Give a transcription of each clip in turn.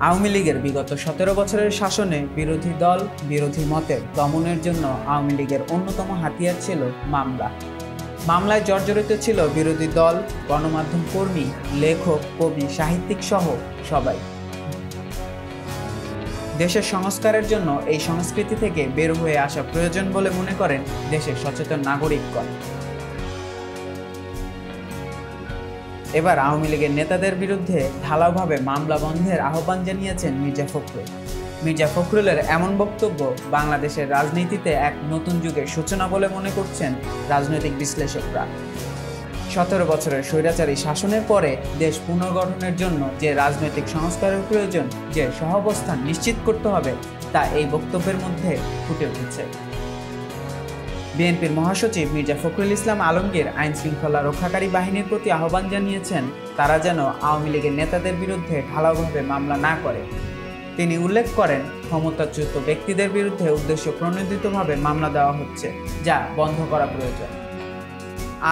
আওয়ামী লীগের বিগত ১৭ বছরের শাসনে বিরোধী দল বিরোধী মতের দমনের জন্য আওয়ামী লীগের অন্যতম হাতিয়ার ছিল মামলা। মামলায় জর্জরিত ছিল বিরোধী দল, গণমাধ্যম কর্মী, লেখক, কবি, সাহিত্যিক সহ সবাই। দেশের সংস্কারের জন্য এই সংস্কৃতি থেকে বের হয়ে আসা প্রয়োজন বলে মনে করেন দেশের সচেতন নাগরিকগণ। এবার আওয়ামী লীগের নেতাদের বিরুদ্ধে ঢালাওভাবে মামলা বন্ধের আহ্বান জানিয়েছেন মির্জা ফখরুল। মির্জা ফখরুলের এমন বক্তব্য বাংলাদেশের রাজনীতিতে এক নতুন যুগের সূচনা বলে মনে করছেন রাজনৈতিক বিশ্লেষকরা। ১৭ বছরের স্বৈরাচারী শাসনের পরে দেশ পুনর্গঠনের জন্য যে রাজনৈতিক সংস্কারের প্রয়োজন, যে সহাবস্থান নিশ্চিত করতে হবে, তা এই বক্তব্যের মধ্যে ফুটে উঠেছে। বিএনপির মহাসচিব মির্জা ফখরুল ইসলাম আলমগীর আইন শৃঙ্খলা রক্ষাকারী বাহিনীর প্রতি আহ্বান জানিয়েছেন তারা যেন আওয়ামী লীগের নেতাদের বিরুদ্ধে ঢালাওভাবে মামলা না করে। তিনি উল্লেখ করেন, ক্ষমতাচ্যুত ব্যক্তিদের বিরুদ্ধে উদ্দেশ্য প্রণোদিতভাবে মামলা দেওয়া হচ্ছে, যা বন্ধ করা প্রয়োজন।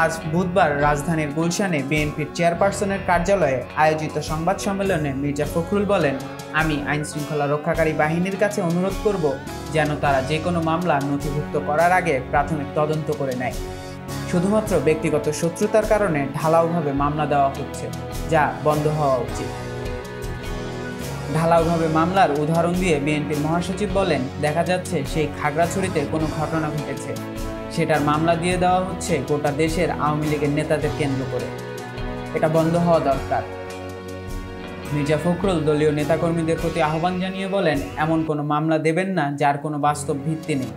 আজ বুধবার রাজধানীর গুলশানে বিএনপির চেয়ারপারসনের কার্যালয়ে আয়োজিত সংবাদ সম্মেলনে মির্জা ফখরুল বলেন, আমি আইন শৃঙ্খলা রক্ষাকারী বাহিনীর কাছে অনুরোধ করব যেন তারা যে কোনো মামলা নথিভুক্ত করার আগে প্রাথমিক তদন্ত করে নেয়। শুধুমাত্র ব্যক্তিগত শত্রুতার কারণে ঢালাওভাবে মামলা দেওয়া হচ্ছে, যা বন্ধ হওয়া উচিত। ঢালাওভাবে মামলার উদাহরণ দিয়ে বিএনপির মহাসচিব বলেন, দেখা যাচ্ছে সেই খাগড়াছড়িতে কোনো ঘটনা ঘটেছে, সেটার মামলা দিয়ে দেওয়া হচ্ছে গোটা দেশের আওয়ামী লীগের নেতাদের কেন্দ্র করে। এটা বন্ধ হওয়া দরকার। মির্জা ফখরুল দলীয় নেতাকর্মীদের প্রতি আহ্বান জানিয়ে বলেন, এমন কোনো মামলা দেবেন না যার কোনো বাস্তব ভিত্তি নেই।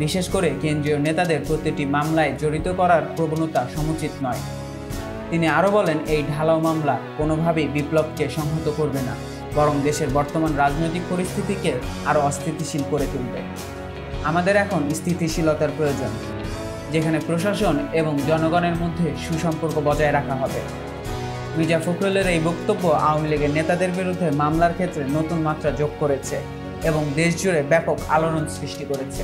বিশেষ করে কেন্দ্রীয় নেতাদের প্রতিটি মামলায় জড়িত করার প্রবণতা সমুচিত নয়। তিনি আরও বলেন, এই ঢালাও মামলা কোনোভাবেই বিপ্লবকে সংহত করবে না, বরং দেশের বর্তমান রাজনৈতিক পরিস্থিতিকে আরও অস্থিতিশীল করে তুলবে। আমাদের এখন স্থিতিশীলতার প্রয়োজন, যেখানে প্রশাসন এবং জনগণের মধ্যে সুসম্পর্ক বজায় রাখা হবে। মির্জা ফখরুলের এই বক্তব্য আওয়ামী লীগের নেতাদের বিরুদ্ধে মামলার ক্ষেত্রে নতুন মাত্রা যোগ করেছে এবং দেশজুড়ে ব্যাপক আলোড়ন সৃষ্টি করেছে।